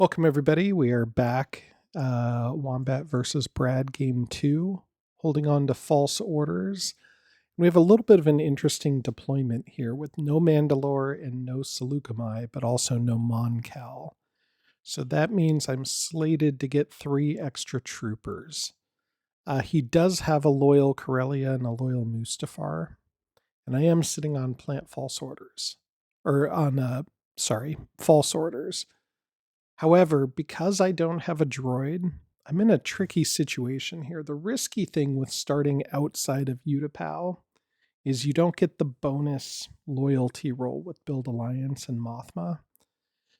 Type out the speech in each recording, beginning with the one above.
Welcome, everybody. We are back. Wombat versus Brad, game two, holding on to false orders. We have a little bit of an interesting deployment here with no Mandalore and no Seleucami, but also no Moncal. So that means I'm slated to get 3 extra troopers. He does have a loyal Corellia and a loyal Mustafar, and I am sitting on plant false orders. False orders. However, because I don't have a droid, I'm in a tricky situation here. The risky thing with starting outside of Utapau is you don't get the bonus loyalty roll with Build Alliance and Mothma.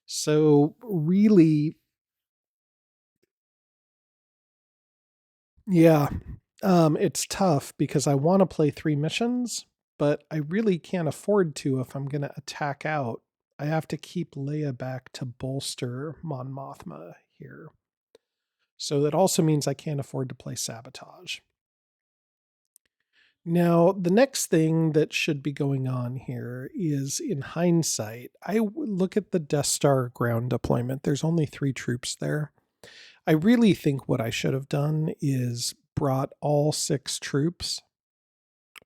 So really, yeah, it's tough because I want to play 3 missions, but I really can't afford to if I'm going to attack out. I have to keep Leia back to bolster Mon Mothma here. So that also means I can't afford to play Sabotage. Now, the next thing that should be going on here is, in hindsight, I look at the Death Star ground deployment. There's only 3 troops there. I really think what I should have done is brought all 6 troops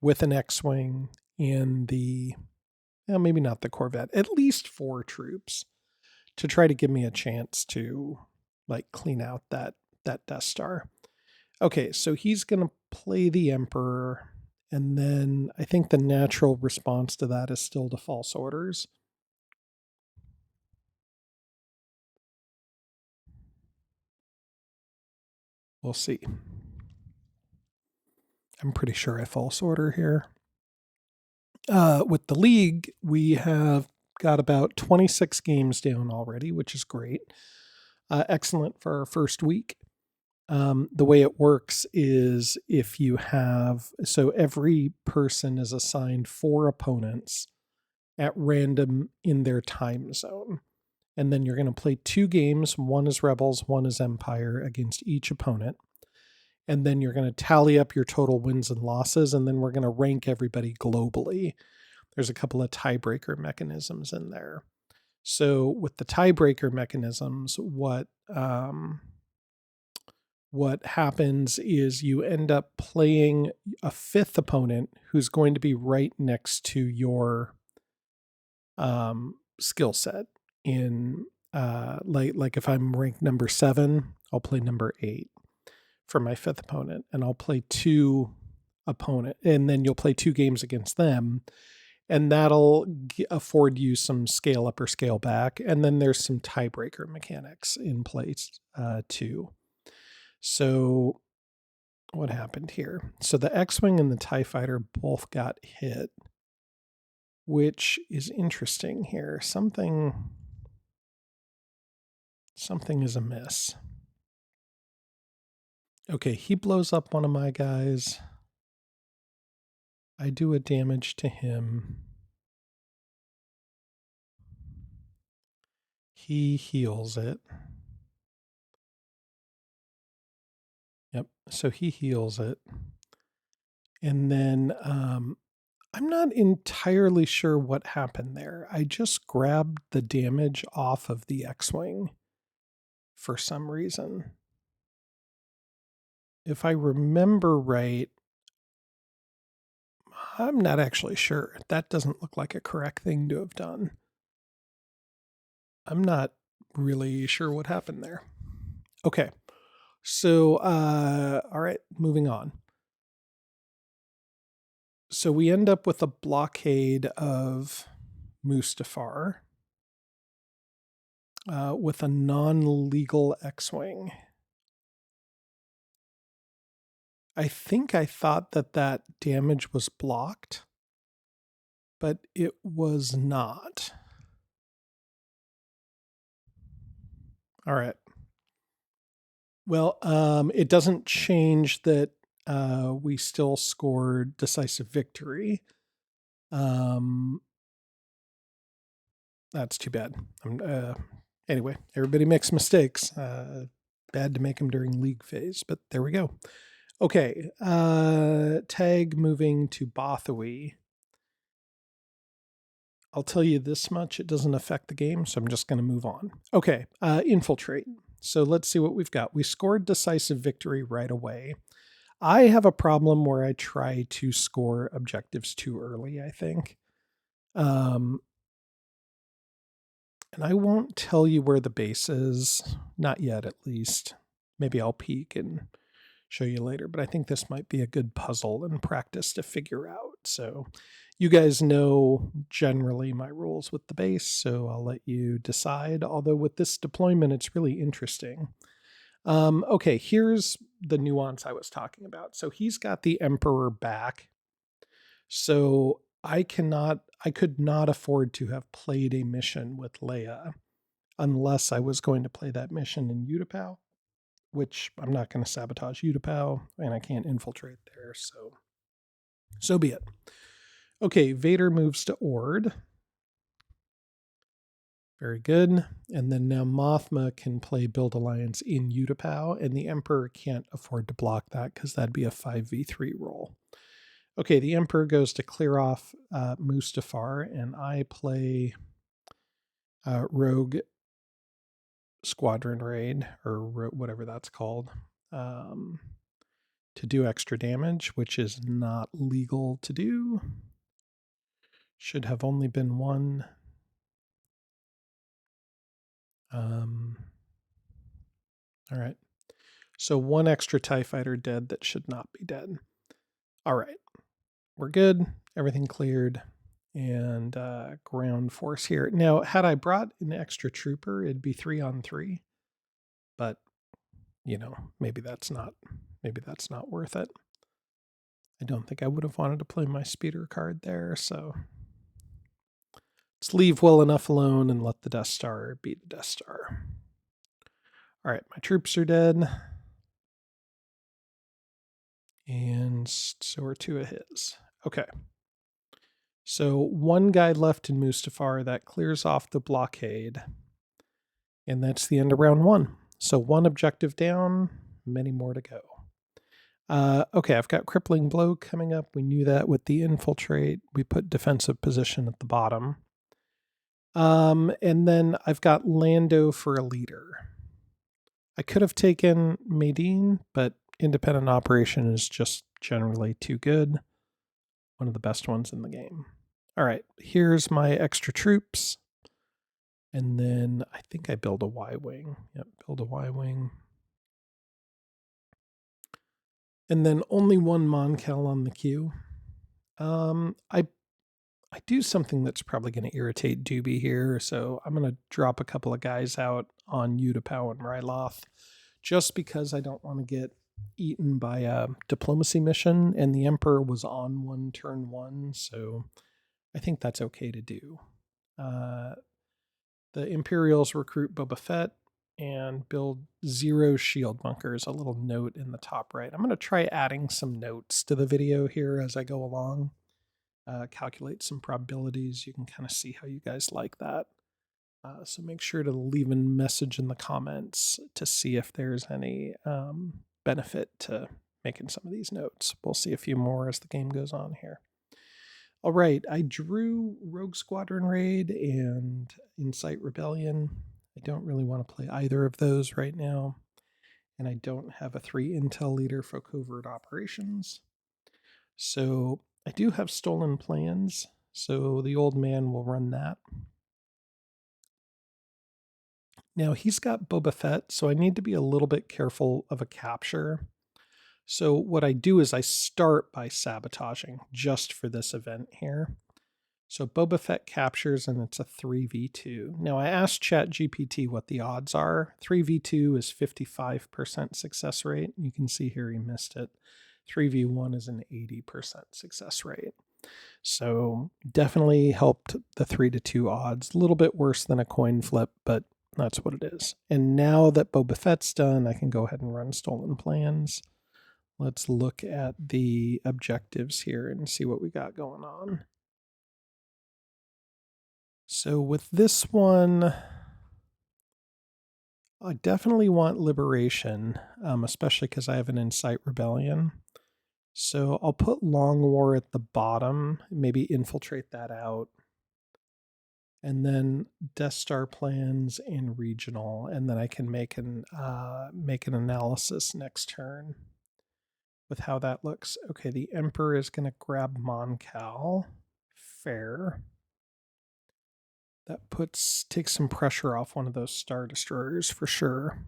with an X-Wing and maybe not the Corvette, at least 4 troops to try to give me a chance to clean out that Death Star. Okay, so he's going to play the Emperor. And then I think the natural response to that is still to false orders. We'll see. I'm pretty sure I false order here. With the league, we have got about 26 games down already, which is great. Excellent for our first week. The way it works is every person is assigned 4 opponents at random in their time zone. And then you're going to play 2 games. One is Rebels, one is Empire against each opponent. And then you're going to tally up your total wins and losses. And then we're going to rank everybody globally. There's a couple of tiebreaker mechanisms in there. So with the tiebreaker mechanisms, what happens is you end up playing a 5th opponent who's going to be right next to your skill set. In like if I'm ranked number 7, I'll play number 8 for my 5th opponent, and I'll play 2 opponent, and then you'll play 2 games against them, and that'll afford you some scale up or scale back. And then there's some tiebreaker mechanics in place too. So what happened here? So the X-Wing and the TIE Fighter both got hit, which is interesting here. Something is amiss. Okay, he blows up one of my guys. I do a damage to him. He heals it. Yep, so he heals it. And then I'm not entirely sure what happened there. I just grabbed the damage off of the X-Wing for some reason. If I remember right, I'm not actually sure. That doesn't look like a correct thing to have done. I'm not really sure what happened there. Okay. So, all right, moving on. So we end up with a blockade of Mustafar with a non-legal X-Wing. I think I thought that damage was blocked, but it was not. All right. Well, it doesn't change that we still scored decisive victory. That's too bad. Anyway, everybody makes mistakes. Bad to make them during league phase, but there we go. Okay, tag moving to Bothawi. I'll tell you this much, it doesn't affect the game, so I'm just going to move on. Okay, infiltrate. So let's see what we've got. We scored decisive victory right away. I have a problem where I try to score objectives too early, I think. Um, and I won't tell you where the base is, not yet at least. Maybe I'll peek and show you later, but I think this might be a good puzzle and practice to figure out. So you guys know generally my rules with the base, so I'll let you decide. Although with this deployment, it's really interesting. Okay, here's the nuance I was talking about. So he's got the Emperor back. So I could not afford to have played a mission with Leia unless I was going to play that mission in Utapau, which I'm not going to sabotage Utapau, and I can't infiltrate there, so be it. Okay, Vader moves to Ord. Very good. And then now Mothma can play Build Alliance in Utapau, and the Emperor can't afford to block that because that'd be a 5v3 roll. Okay, the Emperor goes to clear off Mustafar, and I play Rogue Squadron Raid, or whatever that's called, to do extra damage, which is not legal to do. Should have only been one. All right. So one extra TIE fighter dead that should not be dead. All right. We're good. Everything cleared. And ground force here. Now, had I brought an extra trooper, it'd be 3-on-3. But, maybe that's not worth it. I don't think I would have wanted to play my speeder card there, so let's leave well enough alone and let the Death Star be the Death Star. All right, my troops are dead. And so are two of his. Okay. So one guy left in Mustafar, that clears off the blockade. And that's the end of round one. So one objective down, many more to go. Okay, I've got Crippling Blow coming up. We knew that with the infiltrate. We put defensive position at the bottom. And then I've got Lando for a leader. I could have taken Maydeen, but independent operation is just generally too good. One of the best ones in the game. All right, here's my extra troops. And then I think I build a Y-Wing. Yep, build a Y-Wing. And then only one Moncal on the queue. I do something that's probably going to irritate Doobie here, so I'm going to drop a couple of guys out on Utapau and Ryloth, just because I don't want to get eaten by a diplomacy mission, and the Emperor was on one turn one, so I think that's okay to do. The Imperials recruit Boba Fett and build 0 shield bunkers, a little note in the top right. I'm going to try adding some notes to the video here as I go along. Calculate some probabilities. You can kind of see how you guys like that. So make sure to leave a message in the comments to see if there's any benefit to making some of these notes. We'll see a few more as the game goes on here. All right, I drew Rogue Squadron Raid and Incite Rebellion. I don't really want to play either of those right now. And I don't have a 3 intel leader for covert operations. So I do have stolen plans, so the old man will run that. Now he's got Boba Fett, so I need to be a little bit careful of a capture. So what I do is I start by sabotaging just for this event here. So Boba Fett captures and it's a 3v2. Now I asked ChatGPT what the odds are. 3v2 is 55% success rate. You can see here he missed it. 3v1 is an 80% success rate. So definitely helped the 3-2 odds. A little bit worse than a coin flip, but that's what it is. And now that Boba Fett's done, I can go ahead and run stolen plans. Let's look at the objectives here and see what we got going on. So with this one, I definitely want liberation, especially because I have an Incite Rebellion. So I'll put Long War at the bottom, maybe infiltrate that out. and then Death Star plans and regional, and then I can make an analysis next turn with how that looks. Okay, the Emperor is going to grab Moncal. Fair. That takes some pressure off one of those Star Destroyers for sure.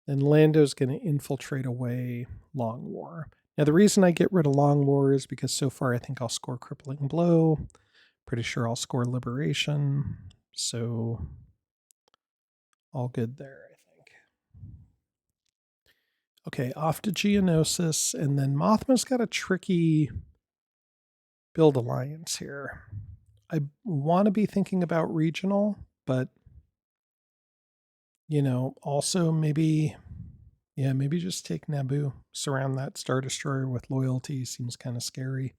Then Lando's going to infiltrate away Long War. Now, the reason I get rid of Long War is because so far I think I'll score Crippling Blow. Pretty sure I'll score Liberation. So, all good there, I think. Okay, off to Geonosis. And then Mothma's got a tricky build alliance here. I want to be thinking about regional, but, also maybe just take Naboo. Surround that Star Destroyer with loyalty. Seems kind of scary.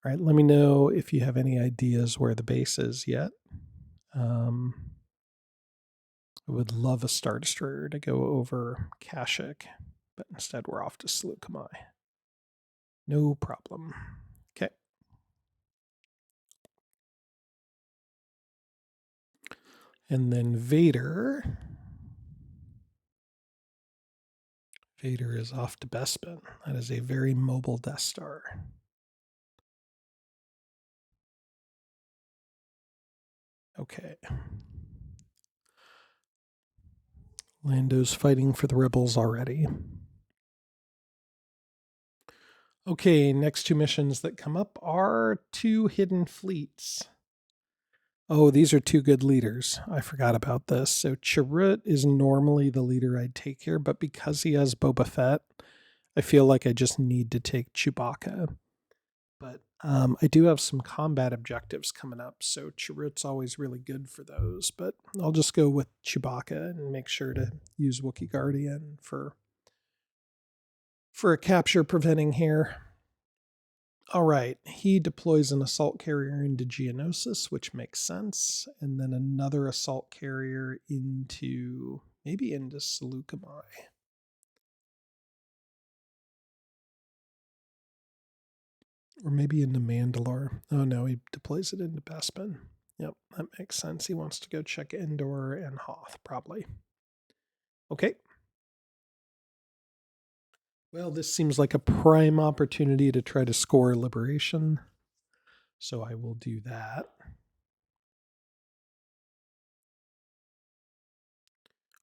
All right, let me know if you have any ideas where the base is yet. I would love a Star Destroyer to go over Kashyyyk, but instead we're off to Seleucami. No problem. Okay. And then Vader. Vader is off to Bespin. That is a very mobile Death Star. Okay. Lando's fighting for the rebels already. Okay, next two missions that come up are 2 hidden fleets. Oh, these are 2 good leaders. I forgot about this. So Chirrut is normally the leader I'd take here, but because he has Boba Fett, I feel like I just need to take Chewbacca. But I do have some combat objectives coming up, so Chirrut's always really good for those. But I'll just go with Chewbacca and make sure to use Wookiee Guardian for a capture preventing here. All right, he deploys an assault carrier into Geonosis, which makes sense, and then another assault carrier into Seleucami. Or maybe into Mandalore. Oh no, he deploys it into Bespin. Yep, that makes sense. He wants to go check Endor and Hoth, probably. Okay. Well, this seems like a prime opportunity to try to score Liberation. So I will do that.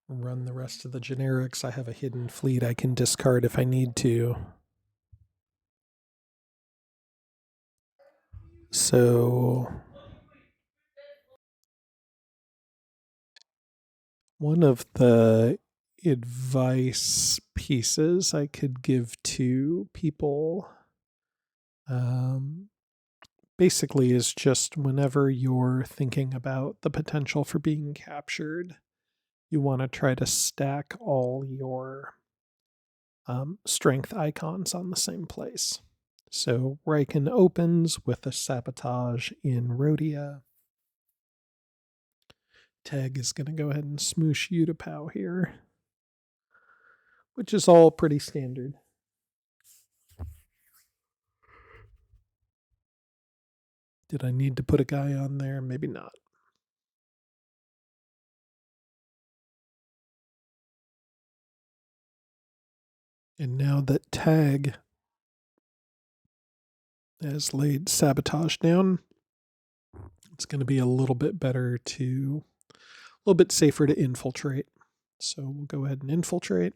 Run the rest of the generics. I have a hidden fleet I can discard if I need to. So one of the advice pieces I could give to people basically is just whenever you're thinking about the potential for being captured, you want to try to stack all your strength icons on the same place. So Riken opens with a sabotage in Rhodia. Teg is going to go ahead and smoosh Utapau here, which is all pretty standard. Did I need to put a guy on there? Maybe not. And now that Tag has laid sabotage down, it's going to be a little bit safer to infiltrate. So we'll go ahead and infiltrate.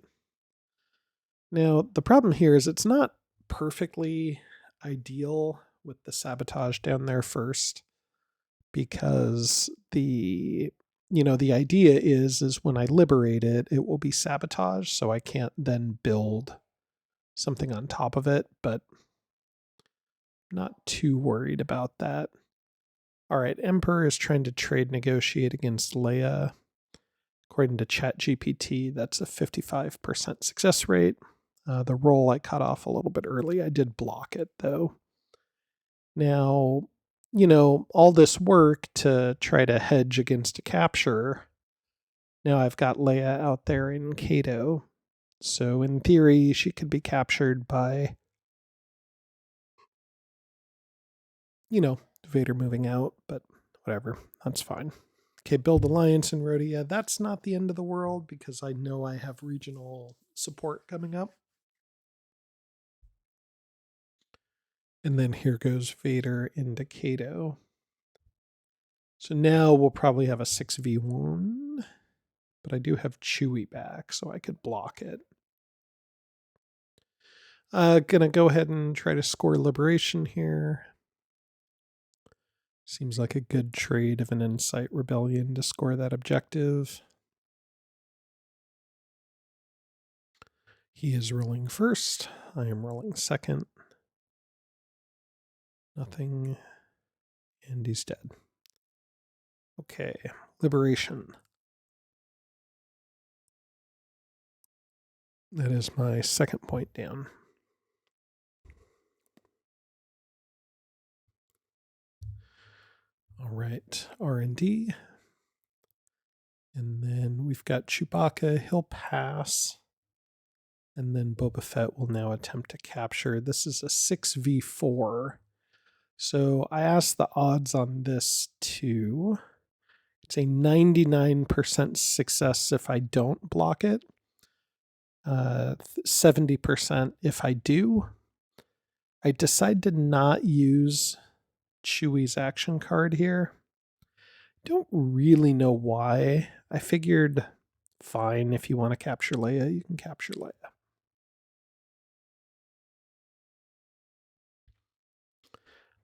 Now, the problem here is it's not perfectly ideal with the sabotage down there first, because the idea is when I liberate it, it will be sabotage, so I can't then build something on top of it, but not too worried about that. All right, Emperor is trying to trade negotiate against Leia. According to ChatGPT, that's a 55% success rate. The roll I cut off a little bit early. I did block it, though. Now, all this work to try to hedge against a capture. Now I've got Leia out there in Cato. So in theory, she could be captured by, Vader moving out, but Whatever, that's fine. Okay, build alliance in Rhodia. That's not the end of the world because I know I have regional support coming up. And then here goes Vader into Kato. So now we'll probably have a 6v1, but I do have Chewie back, so I could block it. Gonna go ahead and try to score Liberation here. Seems like a good trade of an Incite Rebellion to score that objective. He is rolling first. I am rolling second. Nothing. And he's dead. Okay, Liberation. That is my second point down. All right, R&D. And then we've got Chewbacca. He'll pass. And then Boba Fett will now attempt to capture. This is a 6v4. So I asked the odds on this too. It's a 99% success if I don't block it. 70% if I do. I decide to not use Chewie's action card here. Don't really know why. I figured, fine, if you want to capture Leia, you can capture Leia.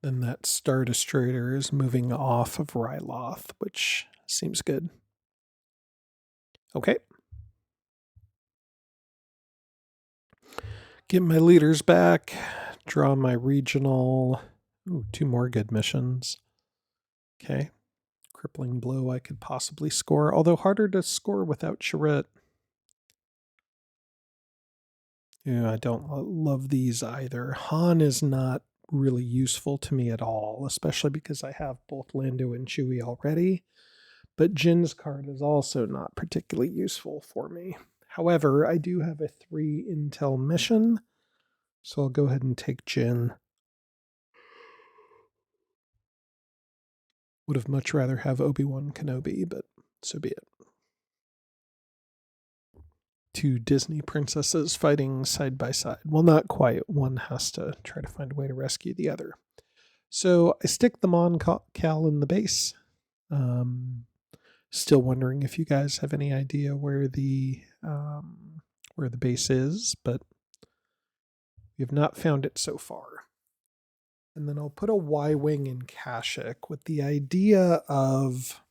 Then that Star Destroyer is moving off of Ryloth, which seems good. Okay. Get my leaders back. Draw my regional. Ooh, 2 more good missions. Okay. Crippling blow I could possibly score, although harder to score without Chirrut. Yeah, I don't love these either. Han is not really useful to me at all, especially because I have both Lando and Chewie already. But Jin's card is also not particularly useful for me. However, I do have a 3 intel mission, so I'll go ahead and take Jin. Would have much rather have Obi-Wan Kenobi, but so be it. 2 Disney princesses fighting side by side. Well, not quite. One has to try to find a way to rescue the other. So I stick the Mon Cal in the base. Still wondering if you guys have any idea where the base is, but we have not found it so far. And then I'll put a Y-wing in Kashyyyk with the idea of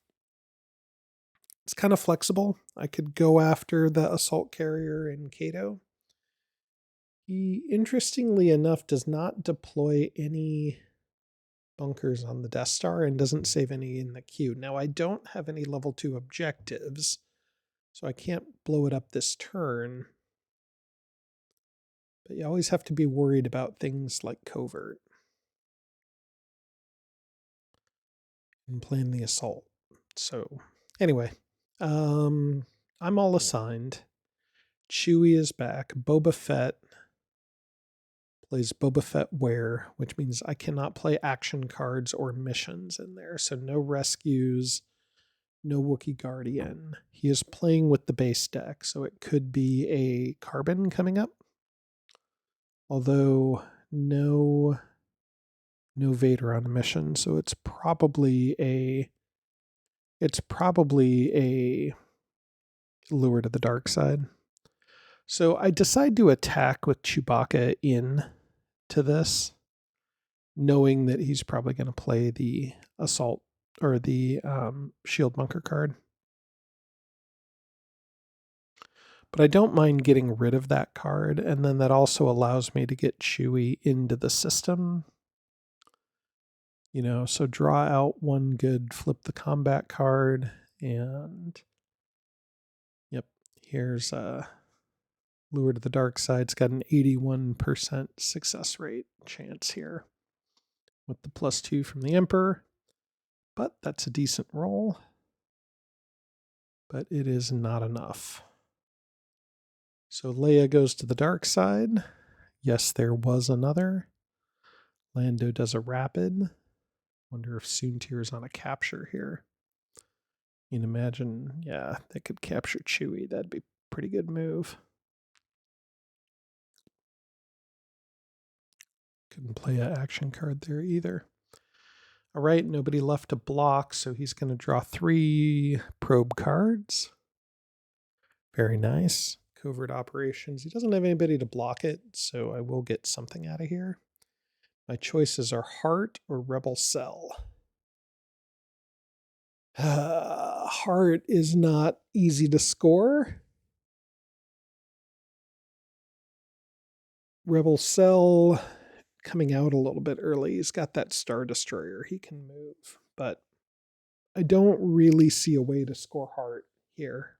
it's kind of flexible. I could go after the assault carrier in Kato. He, interestingly enough, does not deploy any bunkers on the Death Star and doesn't save any in the queue. Now, I don't have any level 2 objectives, so I can't blow it up this turn. But you always have to be worried about things like covert and plan the assault. So, anyway, I'm all assigned. Chewie is back. Boba Fett plays Boba Fett Where, which means I cannot play action cards or missions in there. So no rescues, no Wookiee Guardian. He is playing with the base deck, so it could be a Carbon coming up. Although no Vader on a mission, so it's probably a Lure to the Dark Side. So I decide to attack with Chewbacca in to this, knowing that he's probably going to play the assault or the shield bunker card. But I don't mind getting rid of that card, and then that also allows me to get Chewie into the system. You know, so draw out 1 good flip the combat card, and yep, here's Lure to the Dark Side. It's got an 81% success rate chance here with the +2 from the Emperor. But that's a decent roll. But it is not enough. So Leia goes to the dark side. Yes, there was another. Lando does a rapid. Wonder if Soontir's on a capture here. You can imagine, yeah, they could capture Chewie. That'd be a pretty good move. Couldn't play an action card there either. All right, nobody left to block, so he's going to draw 3 probe cards. Very nice. Covert operations. He doesn't have anybody to block it, so I will get something out of here. My choices are Heart or Rebel Cell. Heart is not easy to score. Rebel Cell coming out a little bit early. He's got that Star Destroyer he can move, but I don't really see a way to score Heart here.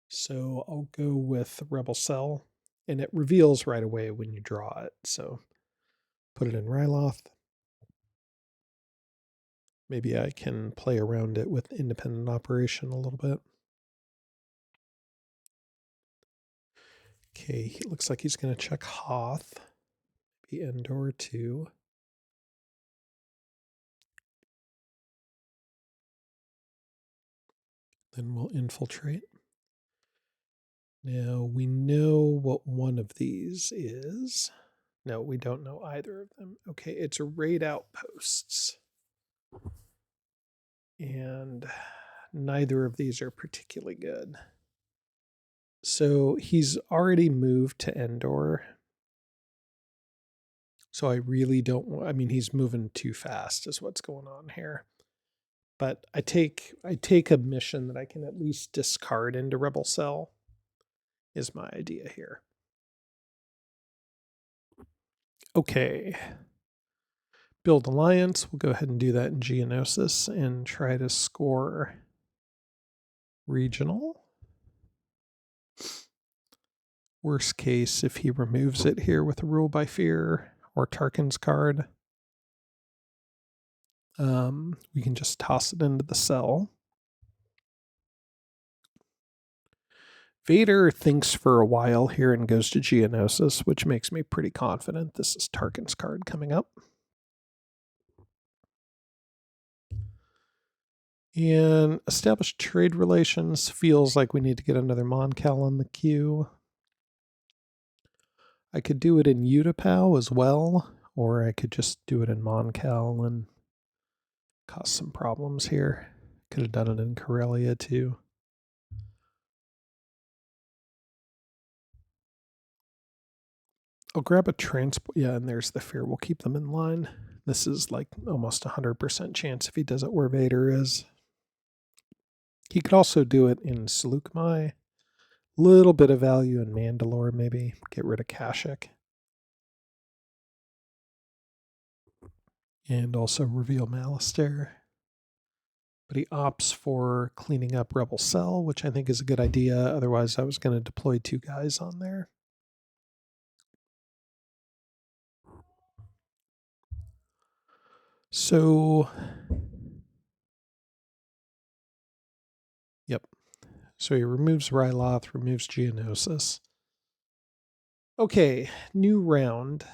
So I'll go with Rebel Cell, and it reveals right away when you draw it. So put it in Ryloth. Maybe I can play around it with independent operation a little bit. Okay, it looks like he's going to check Hoth. Maybe Endor too. Then we'll infiltrate. Now we know what one of these is. No, we don't know either of them. Okay, it's a raid outposts. And neither of these are particularly good. So he's already moved to Endor. So I really don't, I mean, he's moving too fast is what's going on here. But I take a mission that I can at least discard into Rebel Cell is my idea here. Okay. Build Alliance. We'll go ahead and do that in Geonosis and try to score regional. Worst case, if he removes it here with a Rule by Fear or Tarkin's card, we can just toss it into the cell. Vader thinks for a while here and goes to Geonosis, which makes me pretty confident this is Tarkin's card coming up. And establish trade relations. Feels like we need to get another Moncal on the queue. I could do it in Utapau as well, or I could just do it in Moncal and cause some problems here. Could have done it in Corellia too. I'll grab a transport. Yeah, and there's the fear. We'll keep them in line. This is like almost 100% chance if he does it where Vader is. He could also do it in Seleucmai. Little bit of value in Mandalore, maybe. Get rid of Kashyyyk. And also reveal Malastare. But he opts for cleaning up Rebel Cell, which I think is a good idea. Otherwise, I was going to deploy 2 guys on there. So, yep. So he removes Ryloth, removes Geonosis. Okay, new round.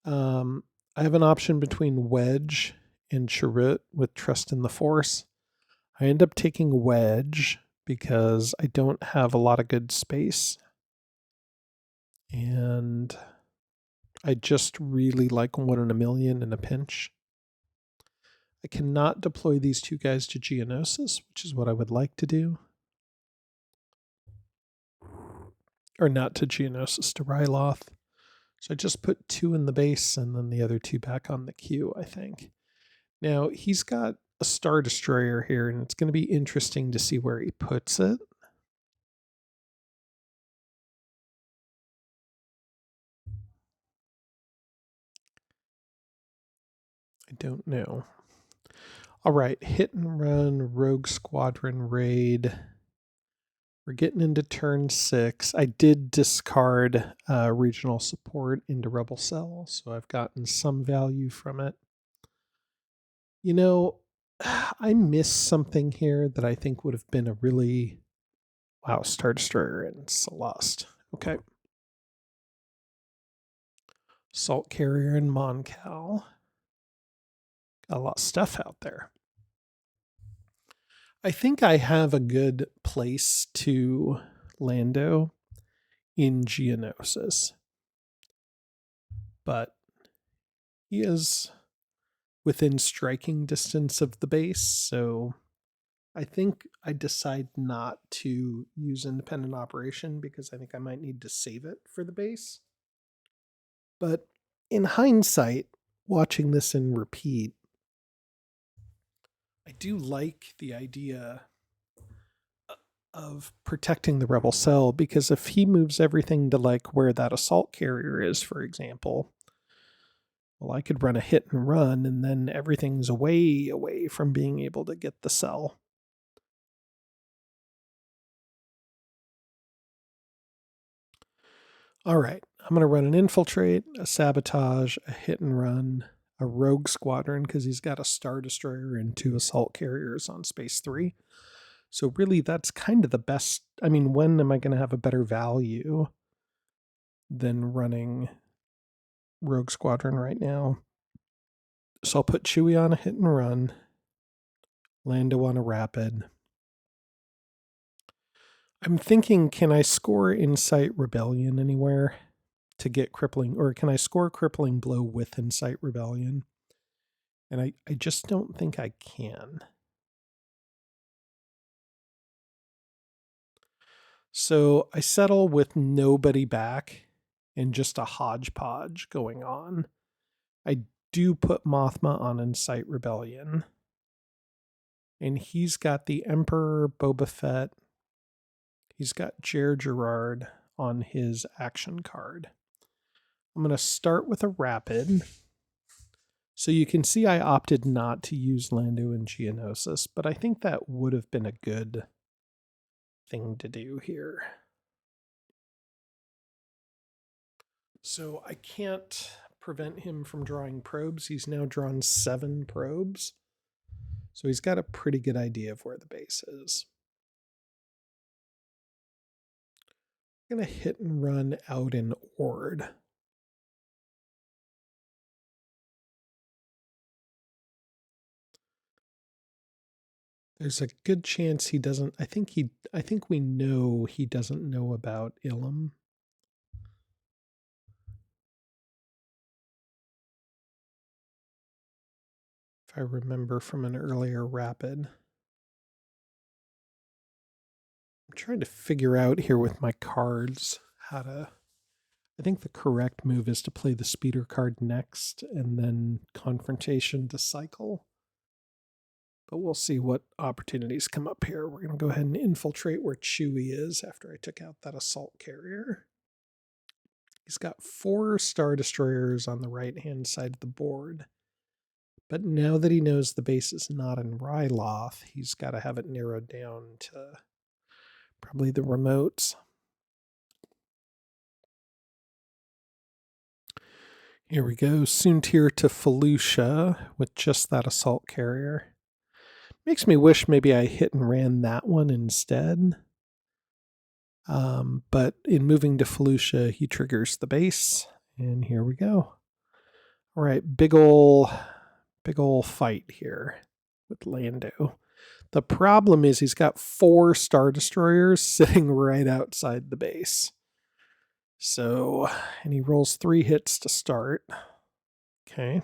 I have an option between Wedge and Chirrut with Trust in the Force. I end up taking Wedge because I don't have a lot of good space. And I just really like 1 in a million in a pinch. I cannot deploy these 2 guys to Geonosis, which is what I would like to do. Or not to Geonosis, to Ryloth. So I just put 2 in the base and then the other 2 back on the queue, I think. Now, he's got a Star Destroyer here, and it's going to be interesting to see where he puts it. I don't know. All right, hit and run, Rogue Squadron raid. We're getting into turn 6. I did discard regional support into Rebel Cell, so I've gotten some value from it. You know, I missed something here that I think would have been a really... Wow, Star Destroyer and Celeste. Okay. Salt Carrier and Moncal. Got a lot of stuff out there. I think I have a good place to Lando in Geonosis, but he is within striking distance of the base, so I think I decide not to use independent operation because I think I might need to save it for the base. But in hindsight, watching this in repeat, I do like the idea of protecting the rebel cell, because if he moves everything to like where that assault carrier is, for example, well, I could run a hit and run and then everything's way away from being able to get the cell. All right, I'm going to run an infiltrate, a sabotage, a hit and run, a rogue squadron, because he's got a Star Destroyer and 2 assault carriers on space 3. So really that's kind of the best. I mean, when am I going to have a better value than running rogue squadron right now? So I'll put Chewie on a hit and run, Lando on a rapid. I'm thinking, can I score Incite Rebellion anywhere to get crippling, or can I score crippling blow with Incite Rebellion? And I just don't think I can. So I settle with nobody back and just a hodgepodge going on. I do put Mothma on Incite Rebellion. And he's got the Emperor, Boba Fett. He's got Jer Gerard on his action card. I'm going to start with a rapid. So you can see I opted not to use Lando and Geonosis, but I think that would have been a good thing to do here. So I can't prevent him from drawing probes. He's now drawn 7 probes. So he's got a pretty good idea of where the base is. I'm going to hit and run out in Ord. There's a good chance he doesn't. I think we know he doesn't know about Ilum. If I remember from an earlier rapid. I'm trying to figure out here with my cards how to. I think the correct move is to play the speeder card next and then confrontation to cycle. But we'll see what opportunities come up here. We're going to go ahead and infiltrate where Chewie is after I took out that assault carrier. He's got 4 Star Destroyers on the right-hand side of the board. But now that he knows the base is not in Ryloth, he's got to have it narrowed down to probably the remotes. Here we go. Soontir to Felucia with just that assault carrier. Makes me wish maybe I hit and ran that one instead. But in moving to Felucia, he triggers the base. And here we go. All right, big ol' fight here with Lando. The problem is he's got 4 Star Destroyers sitting right outside the base. So, and he rolls 3 hits to start. Okay.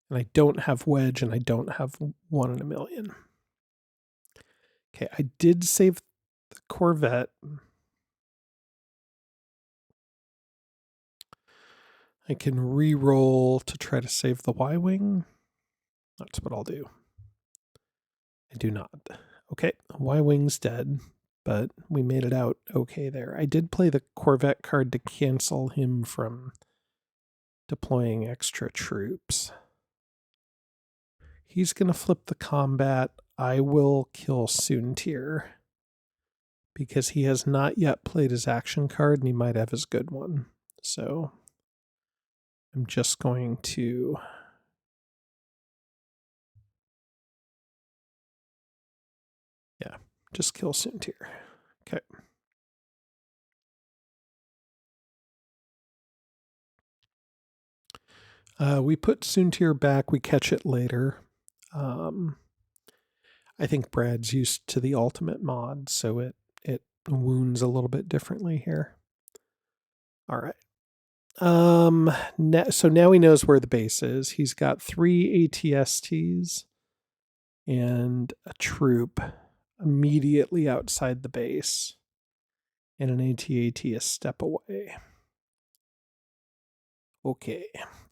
And I don't have Wedge and I don't have 1 in a million. Okay, I did save the Corvette. I can re-roll to try to save the Y-Wing. That's what I'll do. I do not. Okay, Y-Wing's dead, but we made it out okay there. I did play the Corvette card to cancel him from deploying extra troops. He's going to flip the combat. I will kill Soontir because he has not yet played his action card and he might have his good one. So I'm just going to... Yeah, just kill Soontir. Okay. We put Soontir back. We catch it later. Um, I think Brad's used to the ultimate mod, so it wounds a little bit differently here. All right. So now he knows where the base is. He's got 3 ATSTs and a troop immediately outside the base, and an AT-AT a step away. Okay.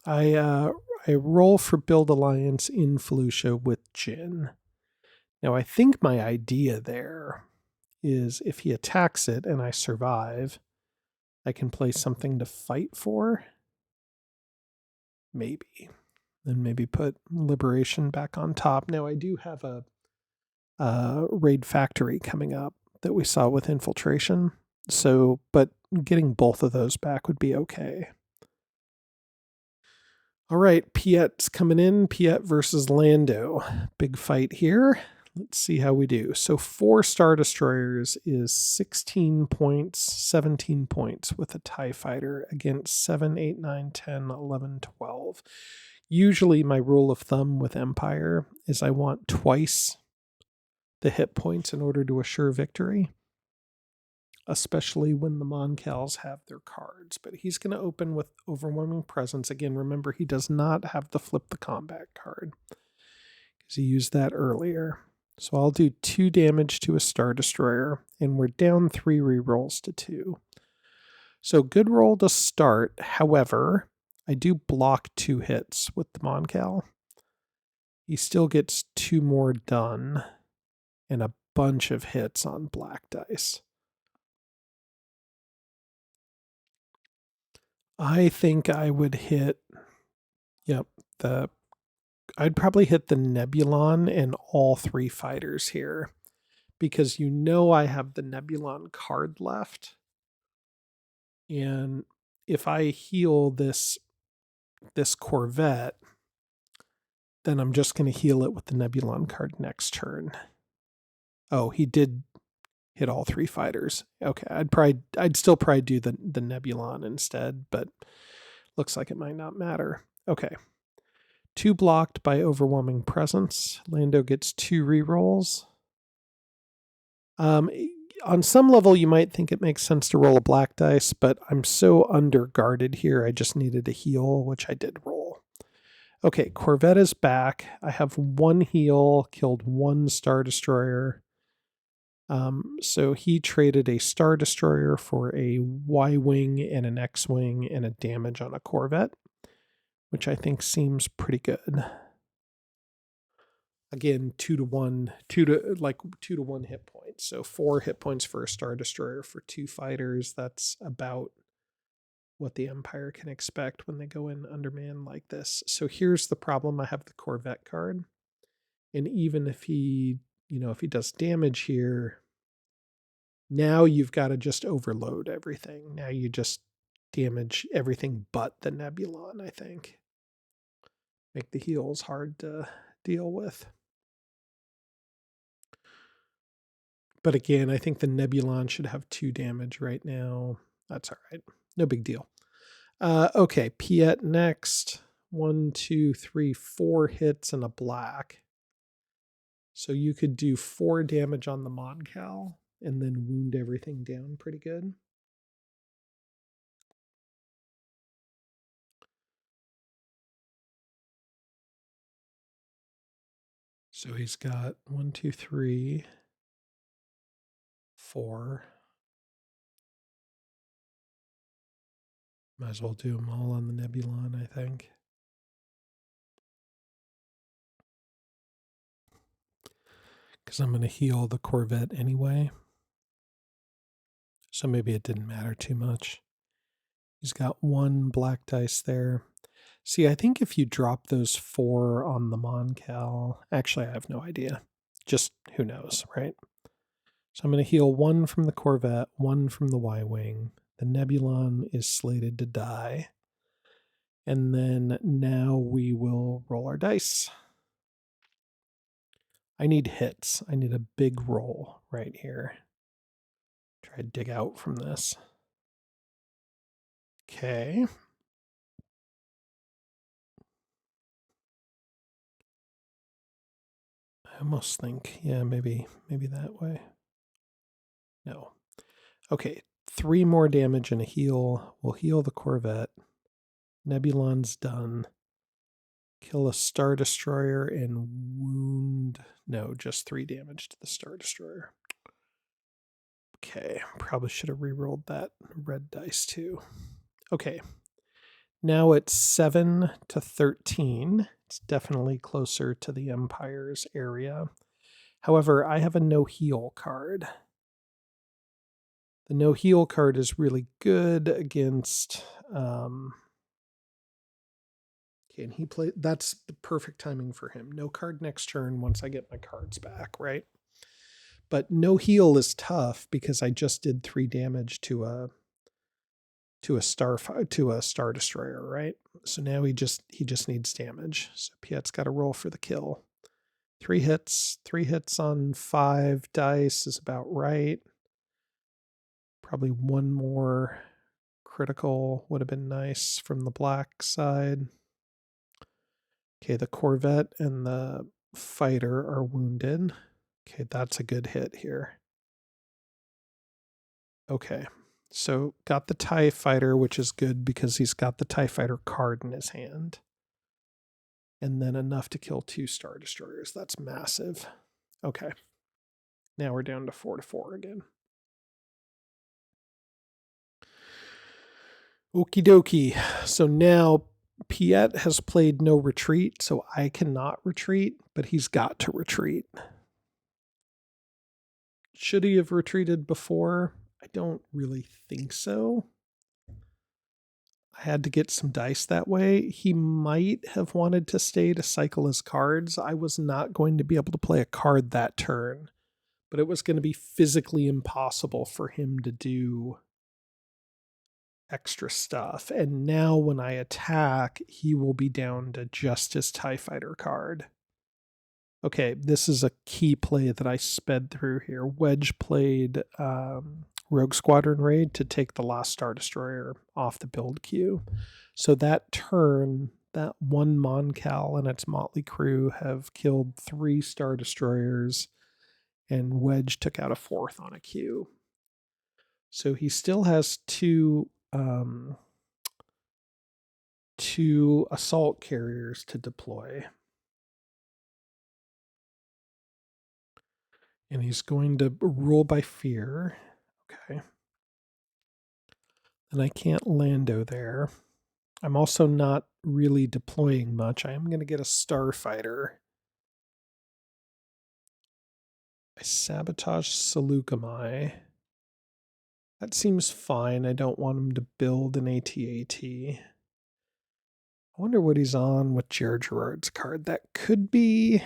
I roll for Build Alliance in Felucia with Jin. Now I think my idea there is if he attacks it and I survive, I can play something to fight for. Maybe. Then maybe put Liberation back on top. Now I do have a raid factory coming up that we saw with Infiltration. So, but getting both of those back would be okay. All right, Piet's coming in. Piet versus Lando. Big fight here. Let's see how we do. So 4 Star Destroyers is 16 points, 17 points with a TIE Fighter against 7, 8, 9, 10, 11, 12. Usually my rule of thumb with Empire is I want twice the hit points in order to assure victory, especially when the Moncals have their cards. But he's going to open with Overwhelming Presence. Again, remember, he does not have the Flip the Combat card because he used that earlier. So I'll do 2 damage to a Star Destroyer, and we're down 3 rerolls to 2. So good roll to start. However, I do block 2 hits with the Moncal. He still gets 2 more done and a bunch of hits on black dice. I think I would hit, I'd probably hit the Nebulon and all 3 fighters here because I have the Nebulon card left. And if I heal this Corvette, then I'm just going to heal it with the Nebulon card next turn. Oh, he did hit all 3 fighters. Okay, I'd still probably do the Nebulon instead, but looks like it might not matter. Okay. 2 blocked by Overwhelming Presence. Lando gets 2 rerolls. On some level, you might think it makes sense to roll a black dice, but I'm so underguarded here, I just needed a heal, which I did roll. Okay, Corvette is back. I have 1 heal, killed 1 Star Destroyer. So he traded a Star Destroyer for a Y-Wing and an X-Wing and a damage on a Corvette, which I think seems pretty good. Again, 2 to 1 hit points. So 4 hit points for a Star Destroyer for 2 fighters. That's about what the Empire can expect when they go in undermanned like this. So here's the problem. I have the Corvette card. And even if he does damage here, now you've got to just overload everything. Now you just damage everything but the Nebulon, I think. Make the heals hard to deal with. But again, I think the Nebulon should have 2 damage right now. That's all right. No big deal. Okay, Piet next. 1, 2, 3, 4 hits and a black. So you could do 4 damage on the Moncal and then wound everything down pretty good. So he's got 1, 2, 3, 4. Might as well do them all on the Nebulon, I think. Because I'm going to heal the Corvette anyway. So maybe it didn't matter too much. He's got 1 black dice there. See, I think if you drop those 4 on the Moncal, actually, I have no idea. Just who knows, right? So I'm going to heal 1 from the Corvette, 1 from the Y-Wing. The Nebulon is slated to die. And then now we will roll our dice. I need hits. I need a big roll right here. Try to dig out from this. Okay. I almost think, yeah, maybe that way. No. Okay, 3 more damage and a heal. We'll heal the Corvette. Nebulon's done. Kill a Star Destroyer and wound. No, just 3 damage to the Star Destroyer. Okay, probably should have re-rolled that red dice too. Okay, now it's 7 to 13. It's definitely closer to the Empire's area. However, I have a no heal card. The no heal card is really good against. Okay, and he played. That's the perfect timing for him. No card next turn once I get my cards back, right? But no heal is tough because I just did 3 damage to a star destroyer, right? So now he just needs damage. So Piet's got to roll for the kill. 3 hits on 5 dice is about right. Probably one more critical would have been nice from the black side. Okay, the Corvette and the fighter are wounded. Okay, that's a good hit here. Okay, so got the TIE fighter, which is good because he's got the TIE fighter card in his hand. And then enough to kill 2 Star Destroyers. That's massive. Okay. Now we're down to 4 to 4 again. Okie dokie. So now Piet has played no retreat, so I cannot retreat, but he's got to retreat. Should he have retreated before? I don't really think so. I had to get some dice that way. He might have wanted to stay to cycle his cards. I was not going to be able to play a card that turn, but it was going to be physically impossible for him to do extra stuff. And now when I attack, he will be down to just his TIE Fighter card. Okay, this is a key play that I sped through here. Wedge played Rogue Squadron Raid to take the last Star Destroyer off the build queue. So that turn, that one Moncal and its motley crew have killed 3 Star Destroyers, and Wedge took out a 4th on a queue. So he still has 2 assault carriers to deploy. And he's going to rule by fear. Okay. And I can't Lando there. I'm also not really deploying much. I am going to get a starfighter. I sabotage Seleucami. That seems fine. I don't want him to build an AT-AT. I wonder what he's on with Jar Gerard's card. That could be...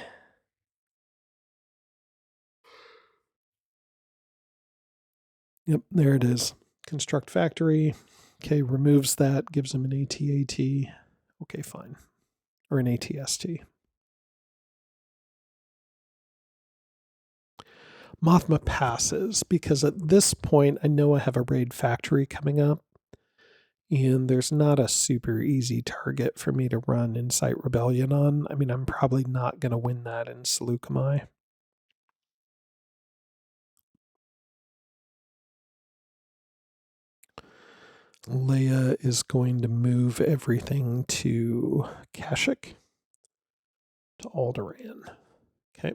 Yep, there it is. Construct factory. Okay, removes that, gives him an AT-AT. Okay, fine. Or an ATST. Mothma passes because at this point I know I have a raid factory coming up, and there's not a super easy target for me to run Incite Rebellion on. I mean, I'm probably not going to win that in Seleucami. Leia is going to move everything to Kashyyyk, to Alderaan. Okay.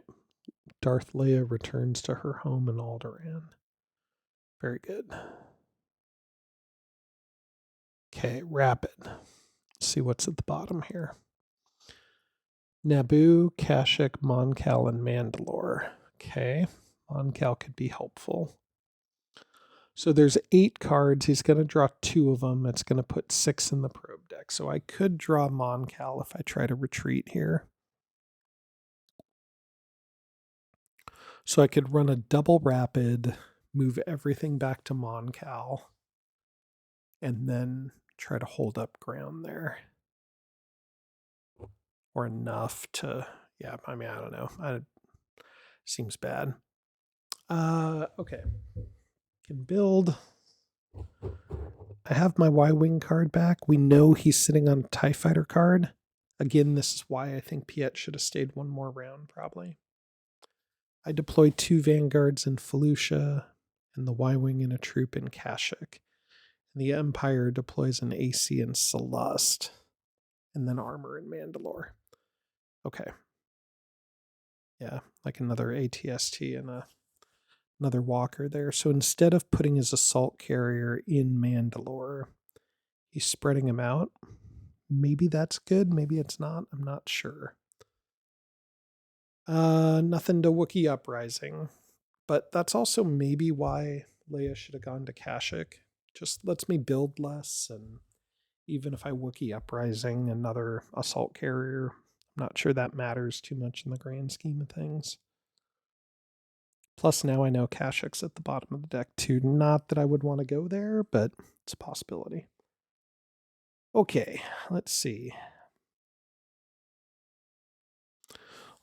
Darth Leia returns to her home in Alderaan. Very good. Okay, rapid. Let's see what's at the bottom here. Naboo, Kashyyyk, Moncal, and Mandalore. Okay, Moncal could be helpful. So there's 8 cards. He's going to draw 2 of them. It's going to put 6 in the probe deck. So I could draw Moncal if I try to retreat here. So I could run a double rapid, move everything back to Moncal, and then try to hold up ground there. Or enough to, yeah, I mean, I don't know. Seems bad. Okay. Can build. I have my Y-Wing card back. We know he's sitting on a TIE Fighter card. Again, this is why I think Piet should have stayed one more round, probably. I deploy 2 vanguards in Felucia and the Y-Wing in a troop in Kashyyyk. And the Empire deploys an AC in Celeste and then armor in Mandalore. Okay. Yeah, like another ATST and another walker there. So instead of putting his assault carrier in Mandalore, he's spreading him out. Maybe that's good. Maybe it's not. I'm not sure. Nothing to Wookiee Uprising. But that's also maybe why Leia should have gone to Kashyyyk. Just lets me build less, and even if I Wookiee Uprising another assault carrier, I'm not sure that matters too much in the grand scheme of things. Plus, now I know Kashyyy's at the bottom of the deck too. Not that I would want to go there, but it's a possibility. Okay, let's see.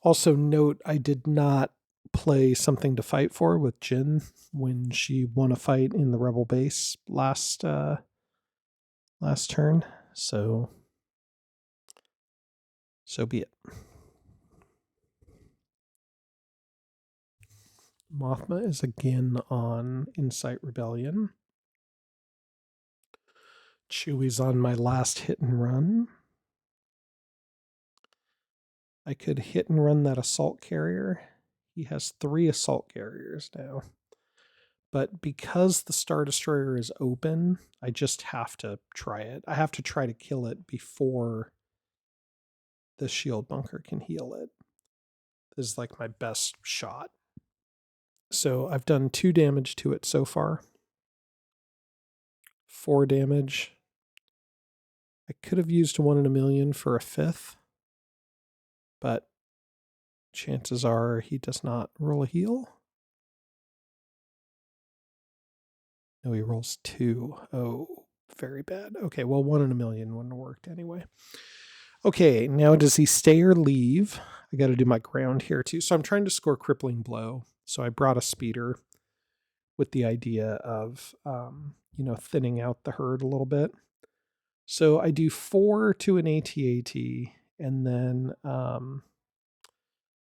Also, note I did not play Something to Fight For with Jyn when she won a fight in the Rebel base last turn. So be it. Mothma is again on Insight Rebellion. Chewie's on my last hit and run. I could hit and run that assault carrier. He has 3 assault carriers now. But because the Star Destroyer is open, I just have to try it. I have to try to kill it before the shield bunker can heal it. This is like my best shot. So I've done 2 damage to it so far. 4 damage. I could have used 1 in a million for a 5th, but chances are he does not roll a heal. No, he rolls 2. Oh, very bad. Okay, well, 1 in a million wouldn't have worked anyway. Okay, now does he stay or leave? I got to do my ground here too. So I'm trying to score Crippling Blow. So I brought a speeder with the idea of, thinning out the herd a little bit. So I do 4 to an AT-AT, and then I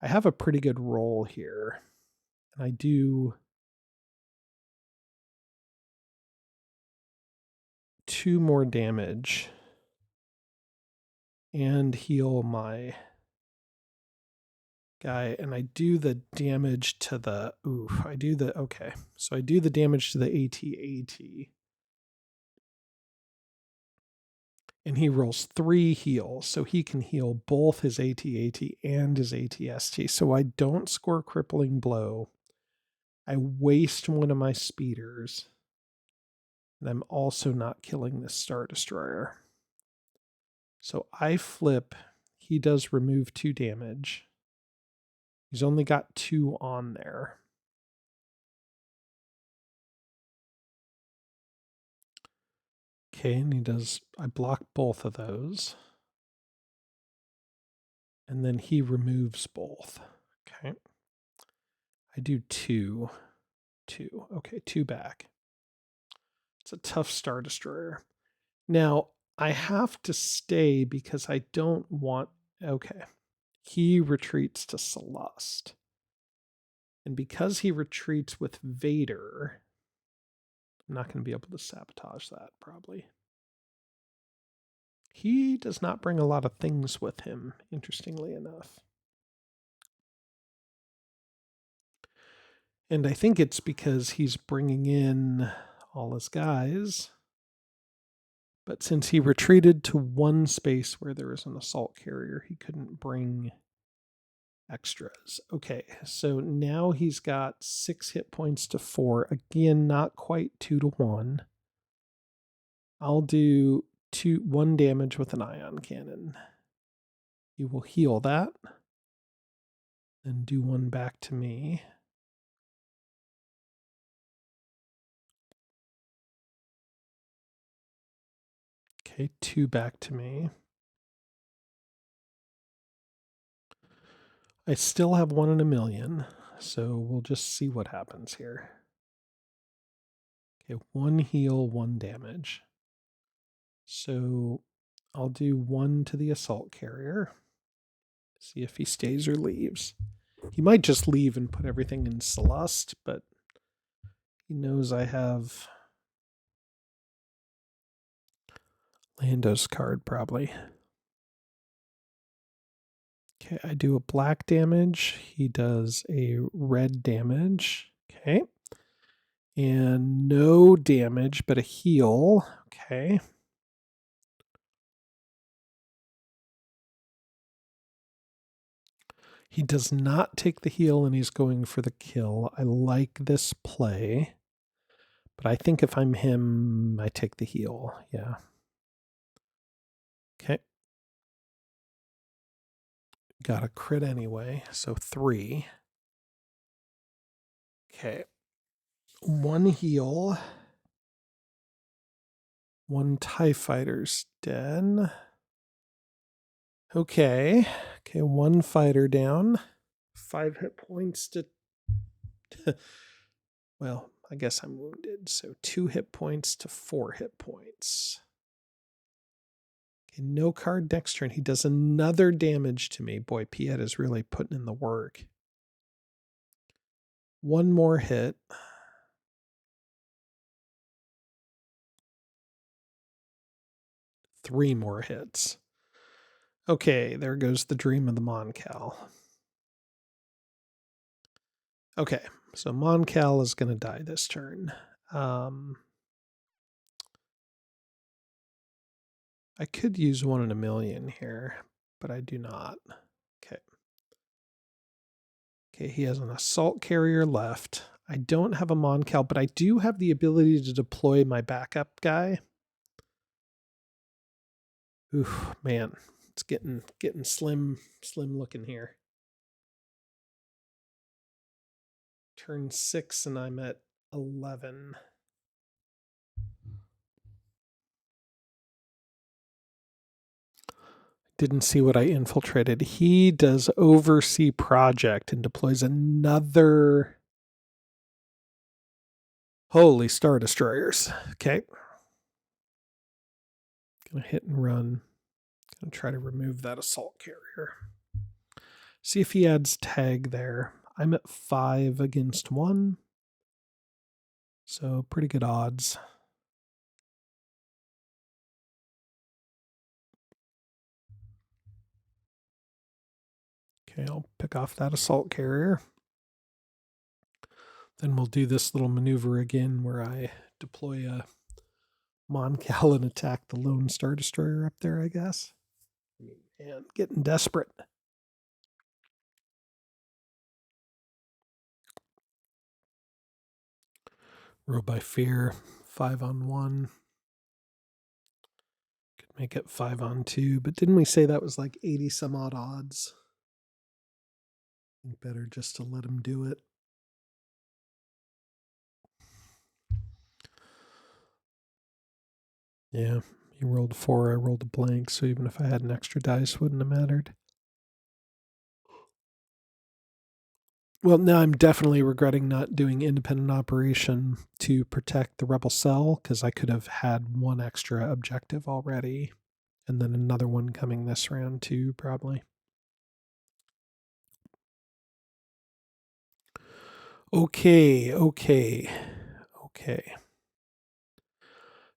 have a pretty good roll here. And I do 2 more damage and heal my guy, and I do the damage to the so I do the damage to the AT-AT, and he rolls 3 heals, so he can heal both his AT-AT and his AT-ST. So I don't score Crippling Blow. I waste one of my speeders, and I'm also not killing this Star Destroyer. So I flip. He does remove 2 damage. He's only got 2 on there. Okay, and I block both of those. And then he removes both. Okay. I do 2. Okay, 2 back. It's a tough Star Destroyer. Now, I have to stay because I don't want... Okay. He retreats to Celeste. And because he retreats with Vader, I'm not going to be able to sabotage that, probably. He does not bring a lot of things with him, interestingly enough. And I think it's because he's bringing in all his guys. But since he retreated to one space where there was an assault carrier, he couldn't bring extras. Okay, so now he's got 6 hit points to 4. Again, not quite 2 to 1. I'll do 1 damage with an ion cannon. He will heal that. Then do 1 back to me. Okay, 2 back to me. I still have 1 in a million, so we'll just see what happens here. Okay, 1 heal, 1 damage. So I'll do 1 to the assault carrier. See if he stays or leaves. He might just leave and put everything in Celeste, but he knows I have Lando's card probably. Okay, I do a black damage. He does a red damage. Okay. And no damage, but a heal. Okay. He does not take the heal and he's going for the kill. I like this play. But I think if I'm him, I take the heal. Yeah. Okay. Got a crit anyway. So 3. Okay. 1 heal. 1 TIE fighter's dead. Okay. Okay, 1 fighter down. 5 hit points to... well, I guess I'm wounded. So 2 hit points to 4 hit points. Okay, no card next turn. He does another damage to me. Boy, Piet is really putting in the work. 1 more hit. 3 more hits. Okay, there goes the dream of the Moncal. Okay, so Moncal is going to die this turn. I could use 1 in a million here, but I do not. Okay. Okay, he has an assault carrier left. I don't have a Moncal, but I do have the ability to deploy my backup guy. Ooh, man, it's getting slim looking here. Turn 6 and I'm at 11. Didn't see what I infiltrated. He does oversee project and deploys another. Holy Star Destroyers. Okay. Gonna hit and run. Gonna try to remove that assault carrier. See if he adds tag there. I'm at 5 against 1. So pretty good odds. Okay, I'll pick off that assault carrier. Then we'll do this little maneuver again where I deploy a Moncal and attack the lone Star Destroyer up there, I guess. And getting desperate. Row by Fear, 5 on 1. Could make it 5 on 2, but didn't we say that was like 80 some odd odds? I think better just to let him do it. Yeah, he rolled 4, I rolled a blank, so even if I had an extra dice, wouldn't have mattered. Well, now I'm definitely regretting not doing independent operation to protect the rebel cell, because I could have had 1 extra objective already, and then another one coming this round too, probably. Okay.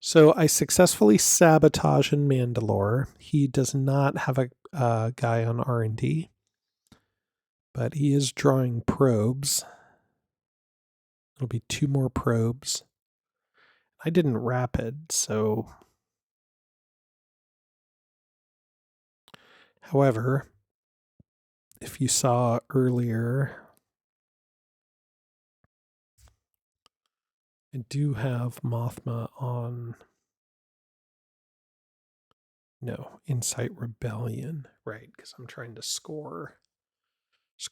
So I successfully sabotage in Mandalore. He does not have a guy on R&D, but he is drawing probes. It'll be 2 more probes. I didn't rapid, so... However, if you saw earlier, I do have Mothma on... No, Insight Rebellion, right, because I'm trying to score